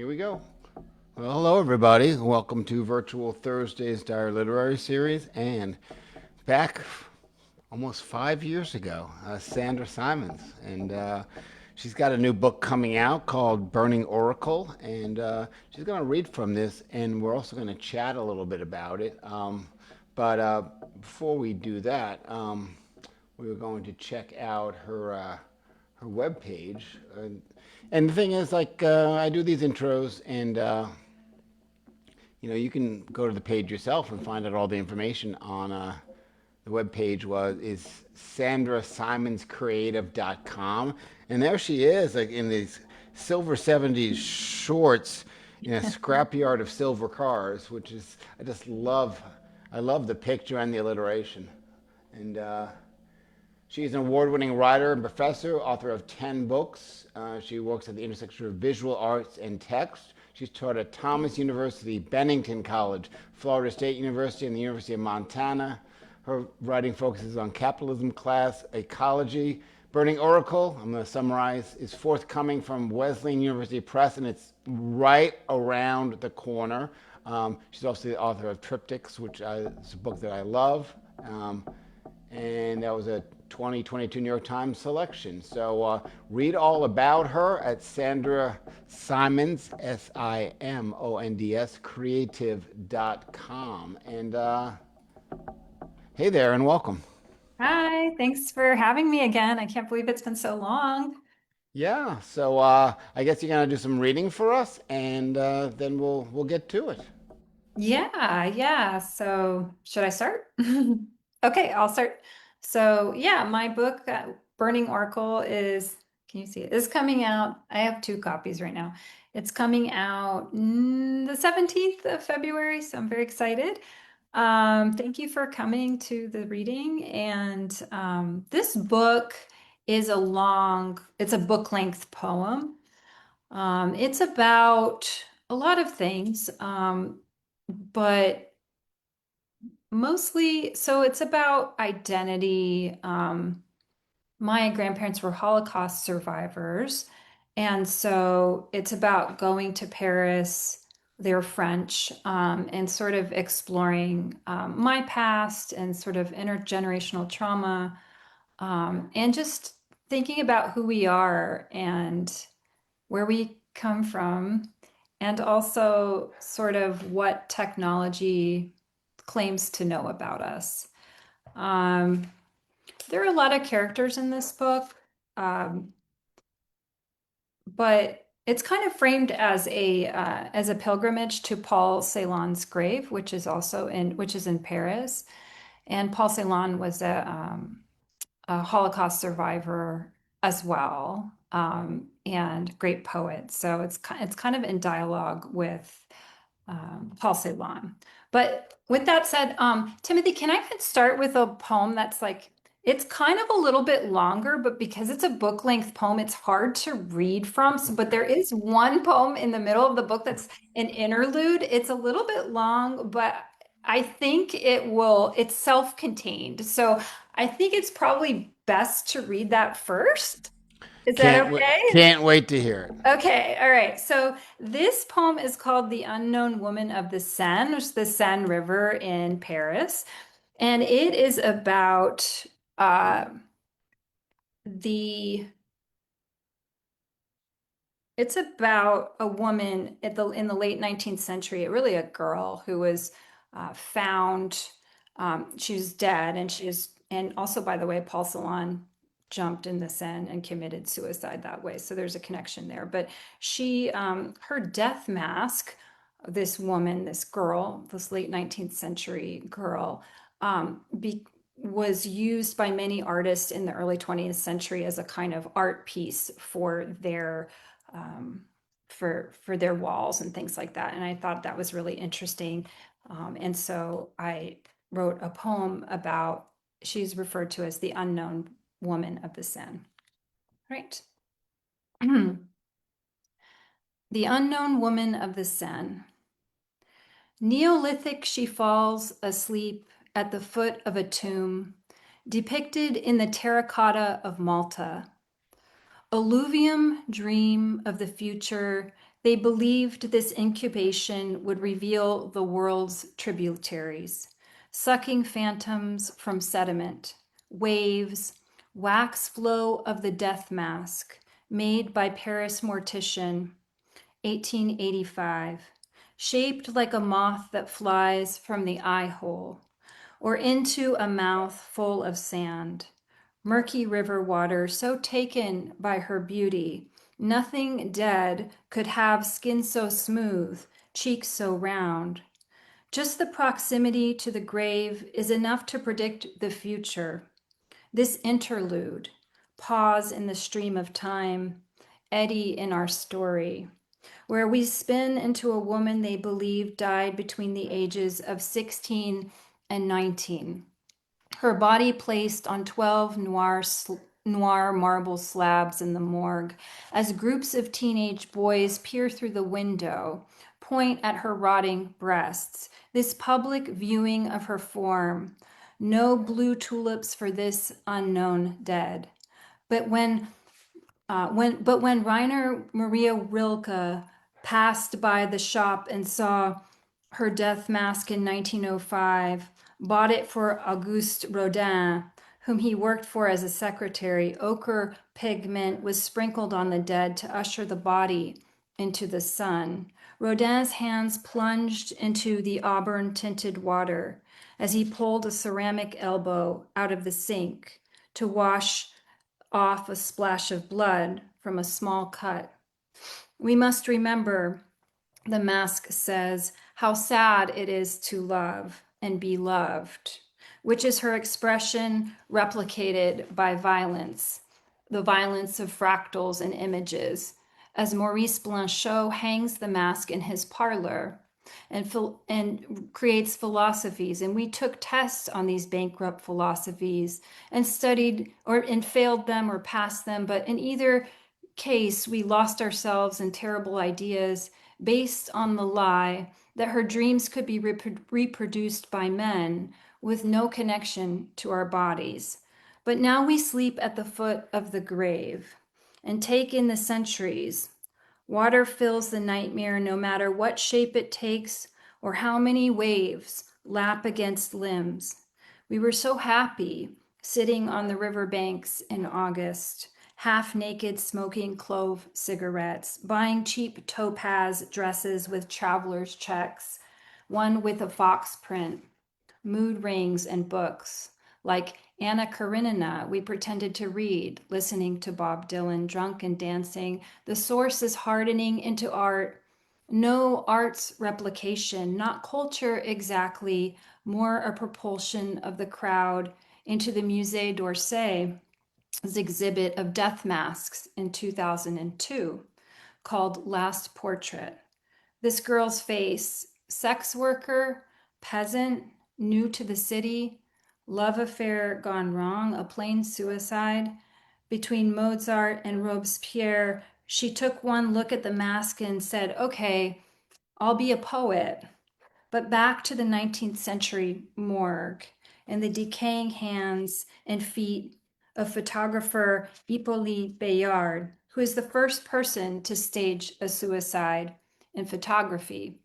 Here we go. Well, hello everybody. Welcome to Virtual Thursdays Dire Literary Series. And back almost 5 years ago, Sandra Simonds. And she's got a new book coming out called Burning Oracle. And she's going to read from this, and we're also going to chat a little bit about it. But before we do that, we were going to check out her webpage. And the thing is, I do these intros, and you can go to the page yourself and find out all the information on the web page is sandrasimonscreative.com, and there she is, like in these silver 70s shorts in a scrapyard of silver cars, which is I love the picture and the alliteration. And she's an award-winning writer and professor, author of 10 books. She works at the intersection of visual arts and text. She's taught at Thomas University, Bennington College, Florida State University, and the University of Montana. Her writing focuses on capitalism, class, ecology. Burning Oracle, I'm going to summarize, is forthcoming from Wesleyan University Press, and it's right around the corner. She's also the author of Triptychs, which is a book that I love. And that was a 2022 New York Times selection. So read all about her at Sandra Simonds, Simonds, creative.com. And hey there, and welcome. Hi, thanks for having me again. I can't believe it's been so long. Yeah, so I guess you're gonna do some reading for us, and then we'll get to it. Yeah. So, should I start? Okay, I'll start. So, yeah, my book, Burning Oracle, can you see it? Is coming out. I have two copies right now. It's coming out the 17th of February, so I'm very excited. Thank you for coming to the reading. And this book it's a book length poem. It's about a lot of things, but mostly, so it's about identity. My grandparents were Holocaust survivors, and so it's about going to Paris. They're French, and sort of exploring my past and sort of intergenerational trauma, and just thinking about who we are and where we come from, and also sort of what technology claims to know about us. Um, there are a lot of characters in this book, um, but it's kind of framed as a pilgrimage to Paul Celan's grave, which is in Paris. And Paul Celan was a Holocaust survivor as well, and great poet. So it's kind of in dialogue with Paul Celan. But with that said, Timothy, can I start with a poem that's like it's kind of a little bit longer, but because it's a book length poem, it's hard to read from. So, but there is one poem in the middle of the book that's an interlude. It's a little bit long, but I think it's self-contained. So I think it's probably best to read that first. Is that okay? Can't wait to hear it. Okay, all right. So this poem is called The Unknown Woman of the Seine, which is the Seine River in Paris. And it is about uh, the it's about a woman in the late 19th century, really a girl who was found. She was dead, and also, by the way, Paul Celan jumped in the Seine and committed suicide that way. So there's a connection there. But her death mask, this woman, this girl, this late 19th century girl, was used by many artists in the early 20th century as a kind of art piece um, for their walls and things like that. And I thought that was really interesting. And so I wrote a poem about she's referred to as the unknown woman of the Seine. Right. The unknown woman of the Seine. Neolithic she falls asleep at the foot of a tomb, depicted in the terracotta of Malta. Alluvium dream of the future They believed this incubation would reveal the world's tributaries, sucking phantoms from sediment, waves, wax flow of the death mask made by Paris mortician, 1885, shaped like a moth that flies from the eye hole or into a mouth full of sand. Murky river water, so taken by her beauty, nothing dead could have skin so smooth, cheeks so round. Just the proximity to the grave is enough to predict the future. This interlude, pause in the stream of time, eddy in our story, where we spin into a woman they believe died between the ages of 16 and 19. Her body placed on 12 noir marble slabs in the morgue as groups of teenage boys peer through the window, point at her rotting breasts. This public viewing of her form. No blue tulips for this unknown dead. But when Rainer Maria Rilke passed by the shop and saw her death mask in 1905, bought it for Auguste Rodin, whom he worked for as a secretary, ochre pigment was sprinkled on the dead to usher the body into the sun. Rodin's hands plunged into the auburn tinted water as he pulled a ceramic elbow out of the sink to wash off a splash of blood from a small cut. We must remember, the mask says, how sad it is to love and be loved, which is her expression replicated by violence, the violence of fractals and images, as Maurice Blanchot hangs the mask in his parlor and creates philosophies. And we took tests on these bankrupt philosophies and studied and failed them or passed them. But in either case, we lost ourselves in terrible ideas based on the lie that her dreams could be reproduced by men with no connection to our bodies. But now we sleep at the foot of the grave and take in the centuries. Water fills the nightmare no matter what shape it takes or how many waves lap against limbs. We were so happy sitting on the riverbanks in August, half naked, smoking clove cigarettes, buying cheap topaz dresses with traveler's checks, one with a fox print, mood rings and books. Like Anna Karenina, we pretended to read, listening to Bob Dylan, drunk and dancing. The source is hardening into art. No art's replication, not culture exactly, more a propulsion of the crowd into the Musée d'Orsay's exhibit of death masks in 2002 called Last Portrait. This girl's face, sex worker, peasant, new to the city, love affair gone wrong, a plain suicide. Between Mozart and Robespierre, she took one look at the mask and said, okay, I'll be a poet. But back to the 19th century morgue and the decaying hands and feet of photographer Hippolyte Bayard, who is the first person to stage a suicide in photography.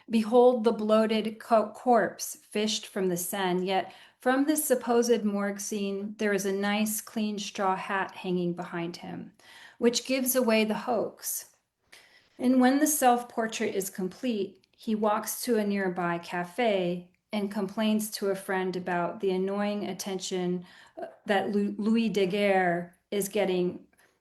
Behold the bloated corpse fished from the Seine, yet from this supposed morgue scene, there is a nice clean straw hat hanging behind him, which gives away the hoax. And when the self-portrait is complete, he walks to a nearby cafe and complains to a friend about the annoying attention that Louis Daguerre is getting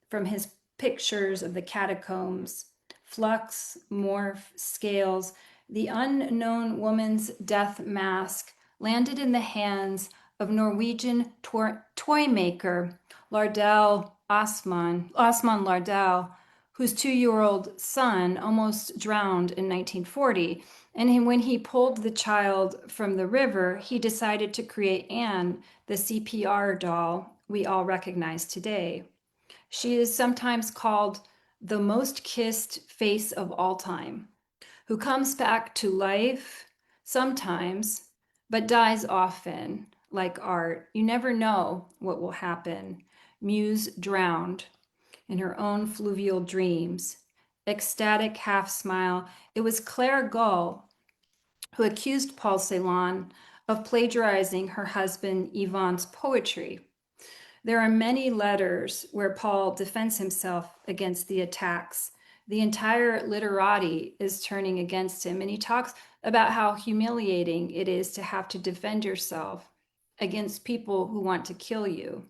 from his pictures of the catacombs, flux, morph, scales. The unknown woman's death mask landed in the hands of Norwegian toy maker Lardell Osman Lardell, whose 2-year-old son almost drowned in 1940. And when he pulled the child from the river, he decided to create Anne, the CPR doll we all recognize today. She is sometimes called the most kissed face of all time, who comes back to life sometimes, but dies often, like art. You never know what will happen. Muse drowned in her own fluvial dreams. ecstatic half smile. It was Claire Gull who accused Paul Celan of plagiarizing her husband Yvonne's poetry. There are many letters where Paul defends himself against the attacks. The entire literati is turning against him, and he talks about how humiliating it is to have to defend yourself against people who want to kill you.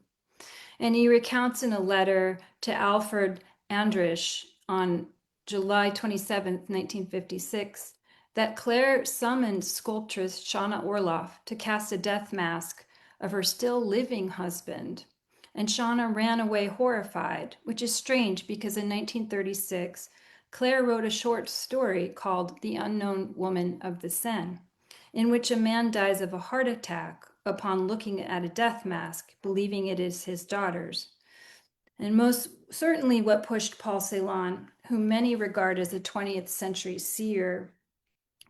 And he recounts in a letter to Alfred Andrich on July 27, 1956, that Claire summoned sculptress Shauna Orloff to cast a death mask of her still living husband. And Shauna ran away horrified, which is strange because in 1936, Claire wrote a short story called The Unknown Woman of the Seine, in which a man dies of a heart attack upon looking at a death mask, believing it is his daughter's. And most certainly what pushed Paul Celan, whom many regard as a 20th century seer,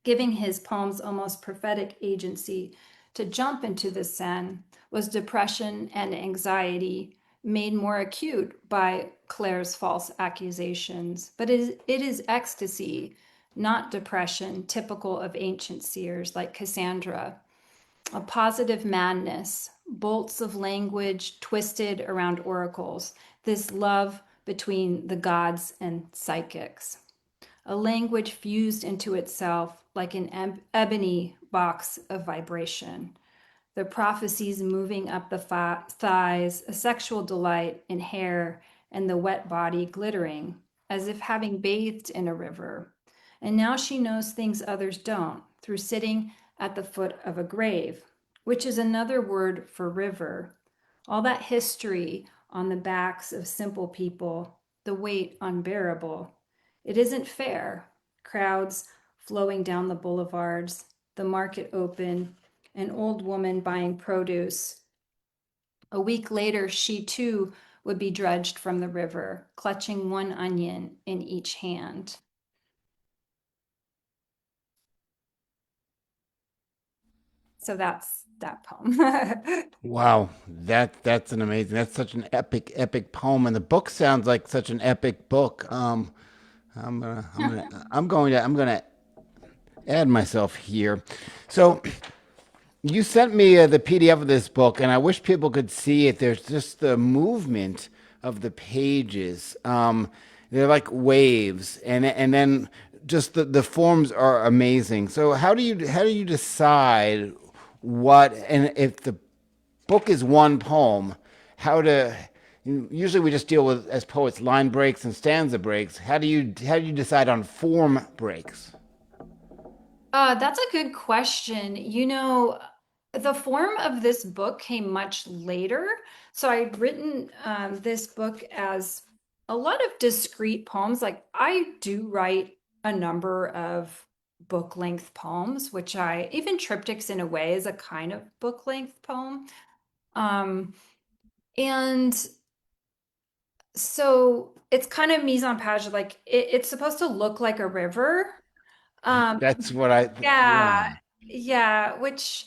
giving his poems almost prophetic agency to jump into the Seine, was depression and anxiety made more acute by Claire's false accusations. But it is ecstasy, not depression, typical of ancient seers like Cassandra, a positive madness, bolts of language twisted around oracles, this love between the gods and psychics, a language fused into itself like an ebony box of vibration. The prophecies moving up the thighs, a sexual delight in hair, and the wet body glittering, as if having bathed in a river. And now she knows things others don't through sitting at the foot of a grave, which is another word for river. All that history on the backs of simple people, the weight unbearable. It isn't fair. Crowds flowing down the boulevards, the market open, an old woman buying produce. A week later, she too would be dredged from the river, clutching one onion in each hand. So that's that poem. Wow, that's an amazing. That's such an epic poem, and the book sounds like such an epic book. I'm gonna add myself here. So you sent me the PDF of this book, and I wish people could see it. There's just the movement of the pages. They're like waves, and then just the forms are amazing. So how do you decide what and if the book is one poem, how to usually we just deal with as poets line breaks and stanza breaks. How do you decide on form breaks? That's a good question. The form of this book came much later. So I'd written this book as a lot of discrete poems. Like I do write a number of book length poems, which even Triptychs in a way is a kind of book length poem. Um, and so it's kind of mise en page, like it's supposed to look like a river. Um, That's what I yeah, yeah. yeah, which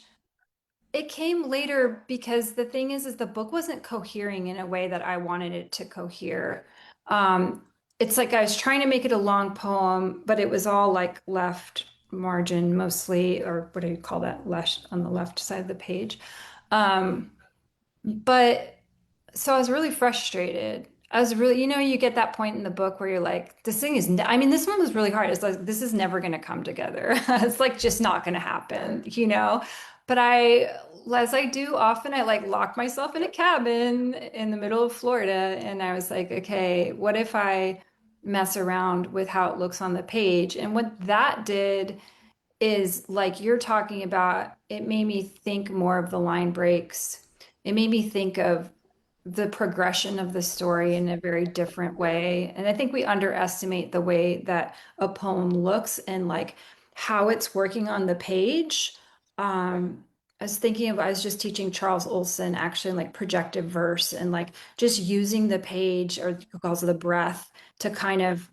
it came later because the thing is the book wasn't cohering in a way that I wanted it to cohere. Um, it's like I was trying to make it a long poem, but it was all like left margin mostly, or what do you call that? Left on the left side of the page. Um, but so I was really frustrated. I was really, you get that point in the book where you're like, this thing is, I mean, this one was really hard. It's like, this is never going to come together. It's like just not going to happen. But as I do often, I like lock myself in a cabin in the middle of Florida. And I was like, okay, what if I mess around with how it looks on the page? And what that did is like you're talking about, it made me think more of the line breaks. It made me think of the progression of the story in a very different way. And I think we underestimate the way that a poem looks and like how it's working on the page. I was just teaching Charles Olson actually like projective verse and like just using the page or he calls it the breath to kind of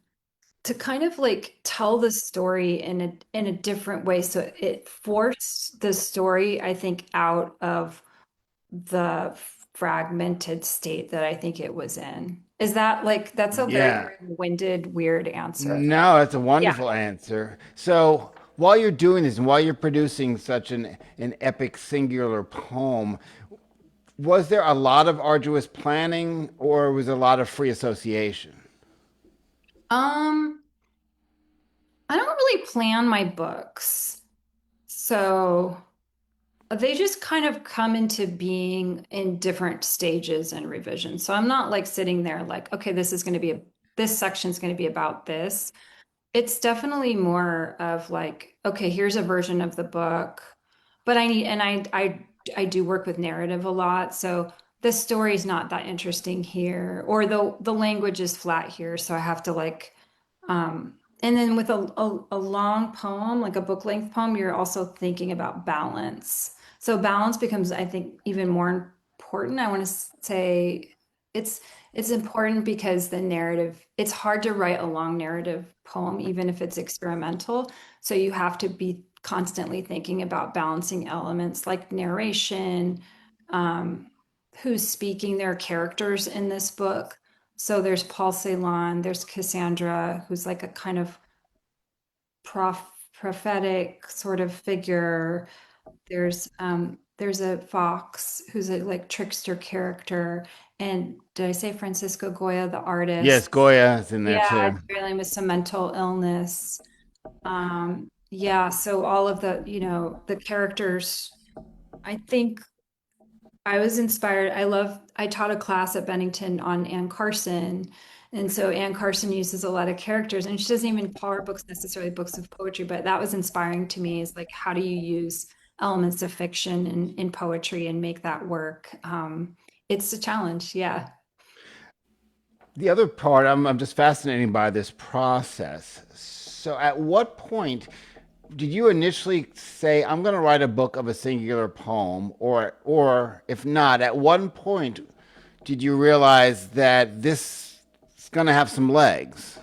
like tell the story in a different way. So it forced the story, I think, out of the fragmented state that I think it was in. Is that like, that's a very Yeah. winded, weird answer. No, that's a Yeah. wonderful answer. So while you're doing this and while you're producing such an epic singular poem, was there a lot of arduous planning or was there a lot of free association? Um, I don't really plan my books. So they just kind of come into being in different stages and revisions. So I'm not like sitting there like, okay, this section's going to be about this. It's definitely more of like, okay, here's a version of the book, but I do work with narrative a lot, so the story's not that interesting here, or the language is flat here, so I have to like, and then with a long poem, like a book length poem, you're also thinking about balance. So balance becomes, I think, even more important. I want to say it's it's important because the narrative, it's hard to write a long narrative poem, even if it's experimental. So you have to be constantly thinking about balancing elements like narration, um, who's speaking, their characters in this book. So there's Paul Celan, there's Cassandra, who's like a kind of prof prophetic sort of figure. There's a fox who's a like trickster character. And did I say Francisco Goya, the Yes, artist? Goya is in there Yeah, too. dealing with some mental illness. Yeah, so all of the, the characters, I think I was inspired. I taught a class at Bennington on Anne Carson. And so Anne Carson uses a lot of characters, and she doesn't even call her books necessarily books of poetry, but that was inspiring to me is like, how do you use elements of fiction in poetry and make that work? It's a challenge. Yeah. The other part, I'm just fascinated by this process. So, at what point did you initially say, "I'm going to write a book of a singular poem," or if not, at one point did you realize that this is going to have some legs?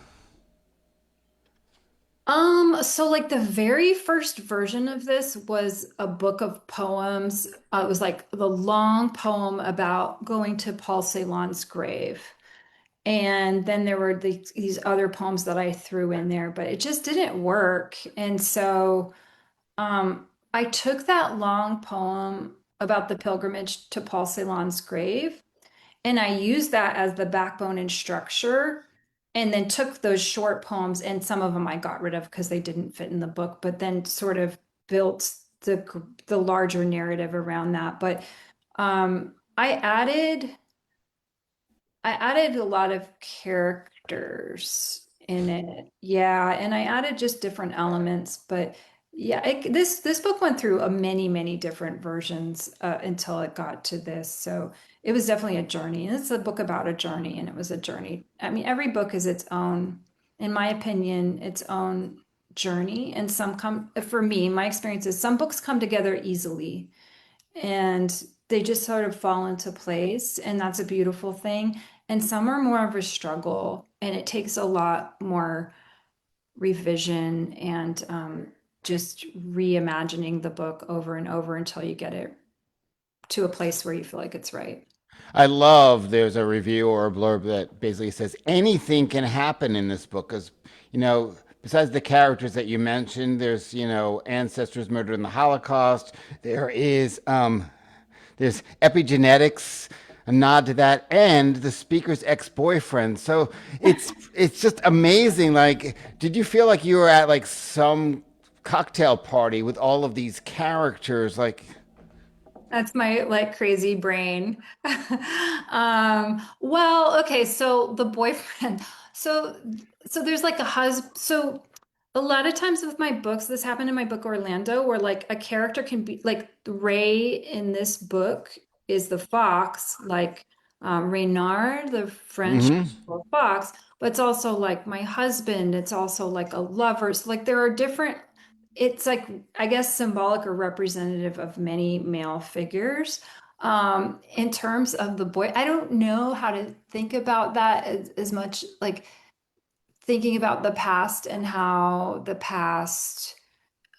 So like the very first version of this was a book of poems. It was like the long poem about going to Paul Celan's grave. And then there were these other poems that I threw in there, but it just didn't work. And so I took that long poem about the pilgrimage to Paul Celan's grave, and I used that as the backbone and structure, and then took those short poems, and some of them I got rid of because they didn't fit in the book, but then sort of built the larger narrative around that. But I added a lot of characters in it. Yeah, and I added just different elements, but yeah, this book went through a many different versions until it got to this. So it was definitely a journey. And it's a book about a journey, and it was a journey. I mean, every book is its own, in my opinion, its own journey. And some come, for me, my experience is some books come together easily and they just sort of fall into place, and that's a beautiful thing. And some are more of a struggle, and it takes a lot more revision and just reimagining the book over and over until you get it to a place where you feel like it's right. I love there's a review or a blurb that basically says anything can happen in this book because, besides the characters that you mentioned, there's, ancestors murdered in the Holocaust. There's epigenetics, a nod to that, and the speaker's ex-boyfriend. So it's just amazing. Like, did you feel like you were at like some cocktail party with all of these characters? Like, That's my like crazy brain. Well, okay, so the boyfriend, so so there's like a husband. So a lot of times with my books, this happened in my book Orlando, where like a character can be like Ray in this book is the fox, like Reynard, the French mm-hmm. fox, but it's also like my husband, it's also like a lover. So like there are different, it's like I guess symbolic or representative of many male figures. In terms of the boy, I don't know how to think about that as much like thinking about the past and how the past,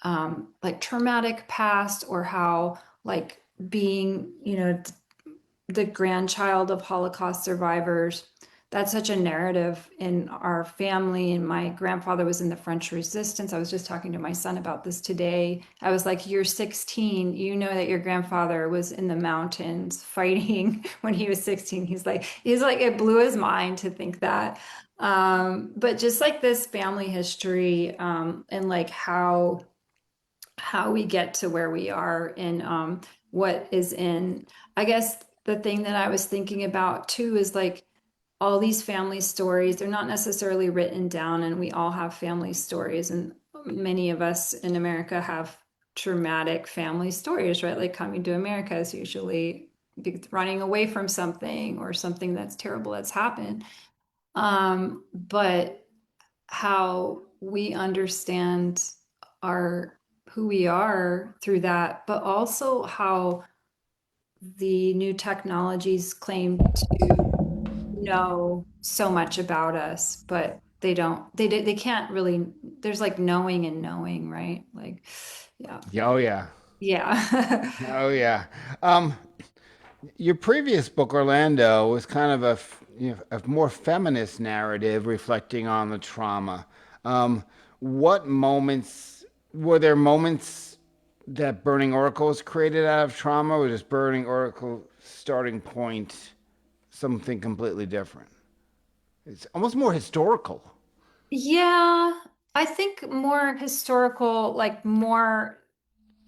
like traumatic past, or how like being, the grandchild of Holocaust survivors. That's such a narrative in our family. And my grandfather was in the French Resistance. I was just talking to my son about this today. I was like, "You're 16. You know that your grandfather was in the mountains fighting when he was 16." He's like, it blew his mind to think that. But just like this family history, and like how we get to where we are, and what is in, I guess the thing that I was thinking about too is like all these family stories, they're not necessarily written down, and we all have family stories, and many of us in America have traumatic family stories, right? Like coming to America is usually running away from something or something that's terrible that's happened. But how we understand our who we are through that, but also how the new technologies claim to know so much about us, but they don't. They can't really. There's like knowing and knowing, right? Like, yeah, Yeah, oh yeah. yeah. Oh yeah. Um, your previous book, Orlando, was kind of a more feminist narrative reflecting on the trauma. Um, what moments were there moments that Burning Oracles created out of trauma, or just Burning Oracle starting point something completely different? It's almost more historical. Yeah, I think more historical, like more.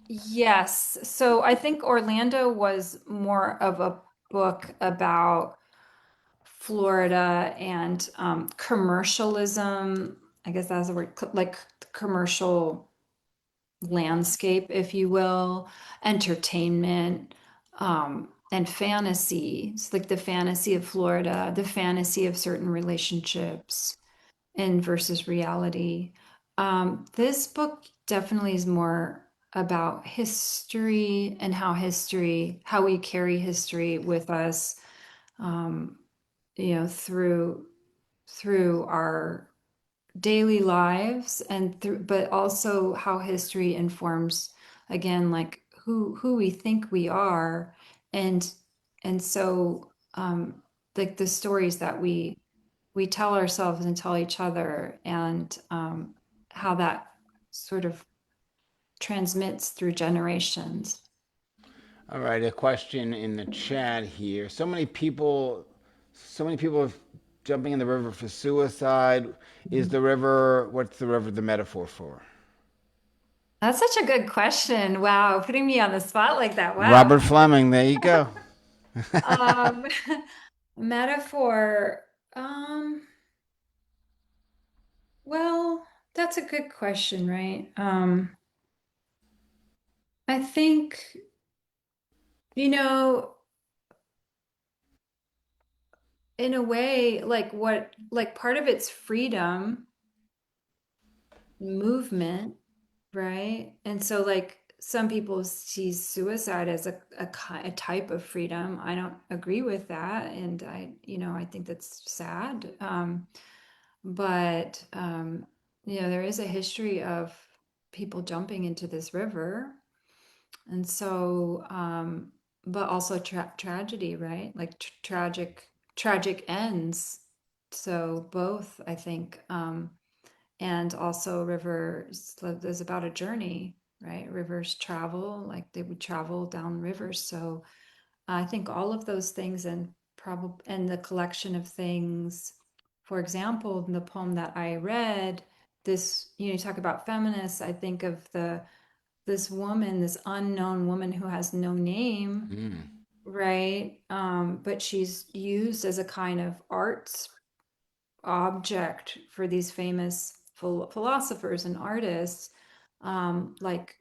Yes. So I think Orlando was more of a book about Florida and commercialism. I guess that's the word, like commercial landscape, if you will, entertainment, and fantasy. It's like the fantasy of Florida, the fantasy of certain relationships and versus reality. This book definitely is more about history and how we carry history with us, um, through our daily lives, and through, but also how history informs, again, like who we think we are, and so, like the stories that we tell ourselves and tell each other, and how that sort of transmits through generations. All right, a question in the chat here. So many people are jumping in the river for suicide. Is the river, what's the river the metaphor for? That's such a good question. Wow, putting me on the spot like that. Wow. Robert Fleming, there you go. Um, metaphor. Um, well, that's a good question, right? I think, you know, in a way, like part of it's freedom, movement, right? And so, like, some people see suicide as a type of freedom. I don't agree with that. And I think that's sad. But, there is a history of people jumping into this river. And so, but also tragedy, right? Like tragic ends. So both, I think, and also rivers is about a journey, right? Rivers travel, like they would travel down rivers. So I think all of those things, and probably, and the collection of things, for example, in the poem that I read, this, you talk about feminists, I think of this woman, this unknown woman who has no name, Mm. right? But she's used as a kind of arts object for these famous philosophers and artists. Like,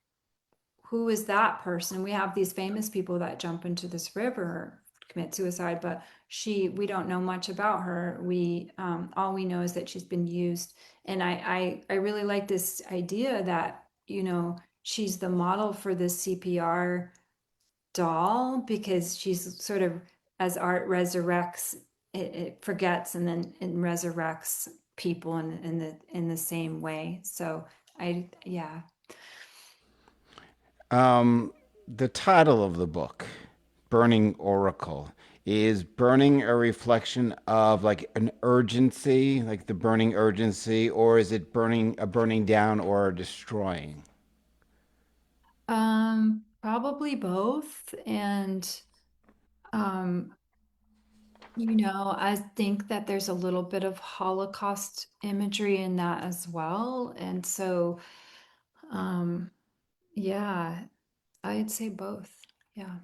who is that person? We have these famous people that jump into this river, commit suicide, but we don't know much about her. All we know is that she's been used. And I really like this idea that, she's the model for this CPR doll, because she's sort of, as art resurrects, it forgets and then it resurrects people in the same way. So yeah. The title of the book, Burning Oracle, Is burning a reflection of like an urgency, like the burning urgency, or is it burning down or destroying? Probably both. And um, I think that there's a little bit of Holocaust imagery in that as well. And so, um, yeah, I'd say both. Yeah.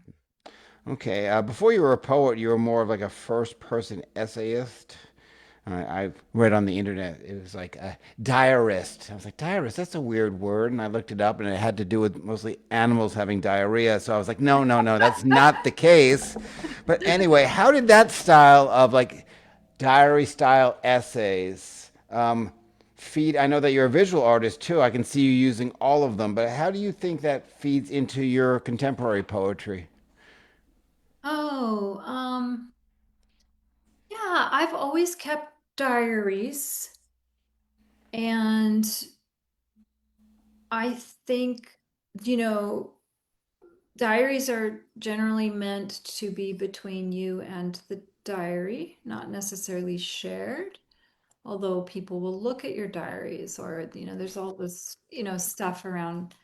Okay, before you were a poet, you were more of like a first person essayist. I read on the internet it was like a diarist. I was like, diarist, that's a weird word. And I looked it up and it had to do with mostly animals having diarrhea. So I was like, no, no, no, that's not the case. But anyway, how did that style of like diary style essays feed? I know that you're a visual artist too. I can see you using all of them. But how do you think that feeds into your contemporary Oh, yeah, I've always kept diaries, and I think, you know, diaries are generally meant to be between you and the diary, not necessarily shared. Although people will look at your diaries, or, there's all this, stuff around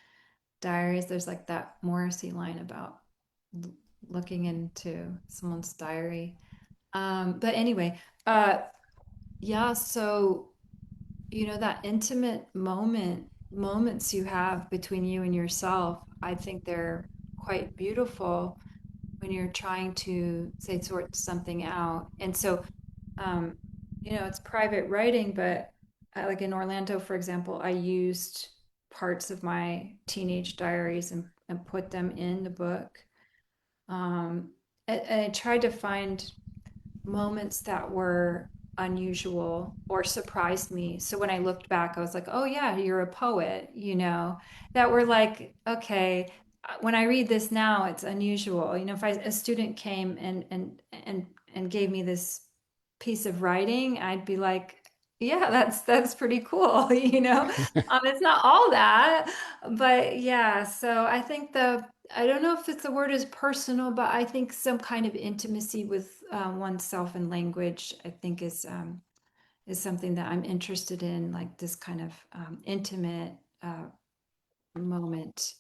diaries. There's like that Morrissey line about l- looking into someone's diary. But anyway, uh, yeah, so that intimate moments you have between you and yourself, I think they're quite beautiful when you're trying to say sort something out. And so, um, it's private writing, but like in Orlando, for example, I used parts of my teenage diaries and put them in the book. And I tried to find moments that were unusual or surprised me. So when I looked back, I was like, oh, yeah, you're a poet, that were like, okay, when I read this now, it's unusual. If a student came and gave me this piece of writing, I'd be like, yeah, that's pretty cool, It's not all that, but yeah, so I think I don't know if it's the word is personal, but I think some kind of intimacy with oneself and language, I think is something that I'm interested in, like this kind of intimate moment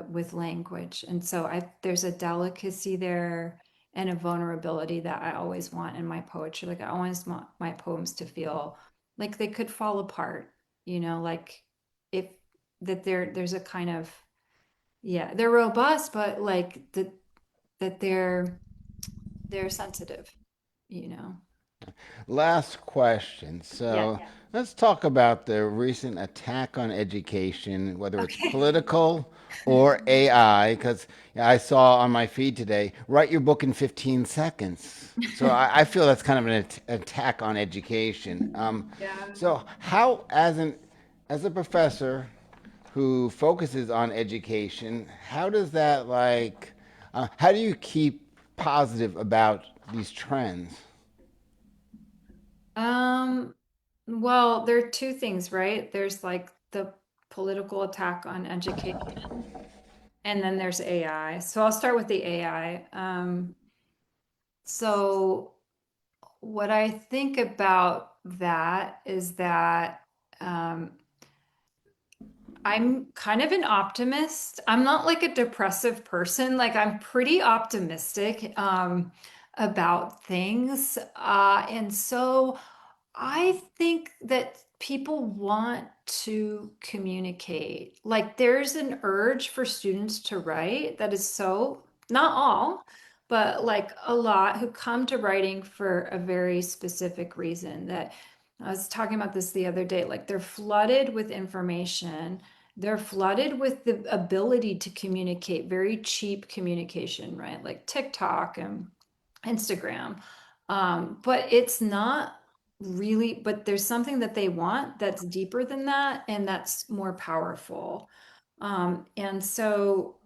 with language. And so there's a delicacy there and a vulnerability that I always want in my poetry. Like I always want my poems to feel like they could fall apart, like if that there's a kind of, yeah, they're robust, but like that they're sensitive, you know. Last question. Yeah. So let's talk about the recent attack on education, whether it's Okay. political or AI, because I saw on my feed today, write your book in 15 seconds. So I feel that's kind of an attack on education. Yeah. So how, as a professor who focuses on education, how does that how do you keep positive about these trends? Um, well, there are two things, right? There's like the political attack on education, and then there's AI. So I'll start with the AI. So what I think about that is that um, I'm kind of an optimist. I'm not like a depressive person. Like I'm pretty optimistic about things. And so I think that people want to communicate. Like there's an urge for students to write that is so, not all, but like a lot who come to writing for a very specific reason. That I was talking about this the other day. Like they're flooded with information. They're flooded with the ability to communicate, very cheap communication, right? Like TikTok and Instagram. But it's not really, but there's something that they want that's deeper than that and that's more powerful. And so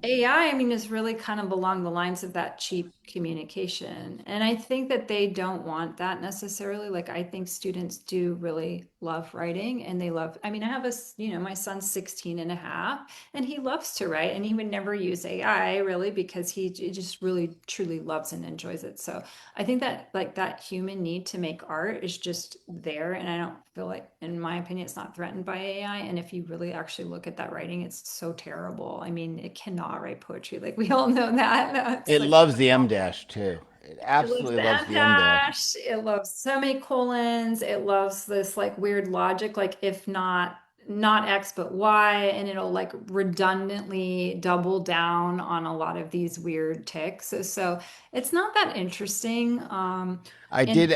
AI, I mean, is really kind of along the lines of that cheap communication. And I think that they don't want that necessarily. Like, I think students do really love writing and they love, I mean, I have my son's 16 and a half and he loves to write and he would never use AI really because he just really truly loves and enjoys it. So I think that like that human need to make art is just there. And I don't feel like, in my opinion, it's not threatened by AI. And if you really actually look at that writing, it's so terrible. I mean, it cannot write poetry. Like we all know that. It's It like, loves the M dash too. It it loves absolutely the loves M the M dash. dash. It loves semicolons. It loves this like weird logic, like if not X but Y, and it'll like redundantly double down on a lot of these weird ticks. So it's not that interesting. And I did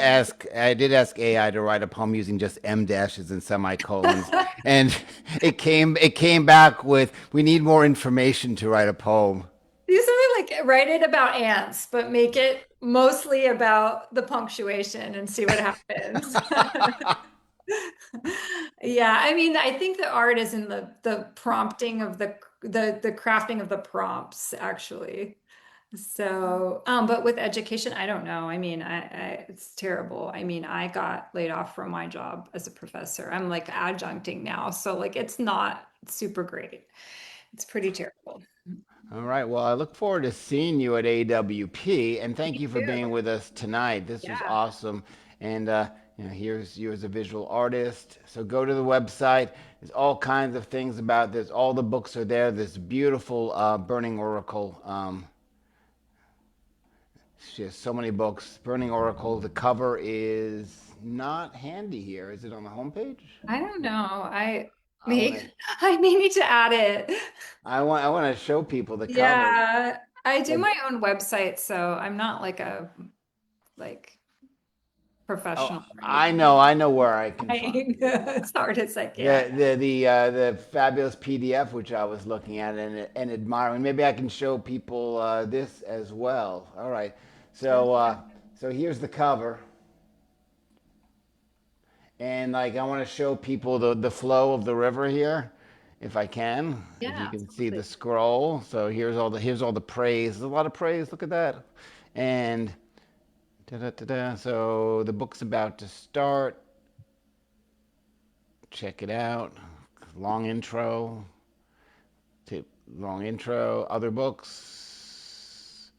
ask AI to write a poem using just M dashes and semicolons, and it came back with, we need more information to write a poem. do something like write it about ants, but make it mostly about the punctuation and see what happens. Yeah, I mean, I think the art is in the prompting of the crafting of the prompts, actually. So, but with education, I don't know. I mean, it's terrible. I mean, I got laid off from my job as a professor. I'm like adjuncting now, so like it's not super great. It's pretty terrible. All right. Well, I look forward to seeing you at AWP, and thank Me you for too. being with us tonight. This was Yeah. awesome. And here's you as a visual artist. So go to the website. There's all kinds of things about this. All the books are there. This beautiful Burning Oracle. She has so many books. Burning Oracle. The cover is not handy here. Is it on the homepage? I don't know. I want to. I may need to add it. I want to show people the cover. Yeah, I do But my own website, so I'm not like a like oh, professional or anything. I know where I can find Trying you. as hard as I can. The fabulous PDF which I was looking at and admiring. Maybe I can show people this as well. All right. Sure. So so here's the cover, and like I want to show people the flow of the river here, if I can. If you Yeah, can see the absolutely. scroll. So here's all the praise. There's a lot of praise. Look at that. And da da da da. So the book's about to start. Check it out. Long intro. Long intro, other books,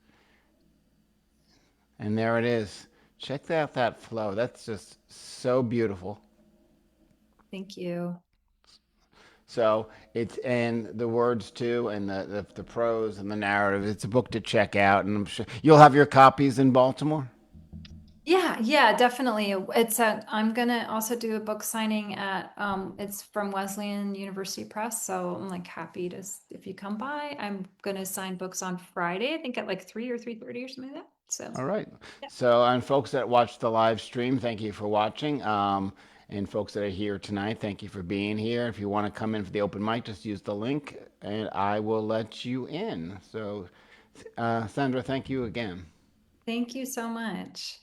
and there it is. Check out that flow. That's just so beautiful. Thank you. So it's and the words too, and the prose and the narrative. It's a book to check out, and I'm sure you'll have your copies in Baltimore. Yeah, yeah, definitely. I'm gonna also do a book signing at it's from Wesleyan University Press, so I'm like happy to if you come by. I'm gonna sign books on Friday, I think at like 3 or 3:30 or something like that. So All right. yeah. So, and folks that watched the live stream, thank you for watching. And folks that are here tonight, thank you for being here. If you want to come in for the open mic, just use the link and I will let you in. So, Sandra, thank you again. Thank you so much.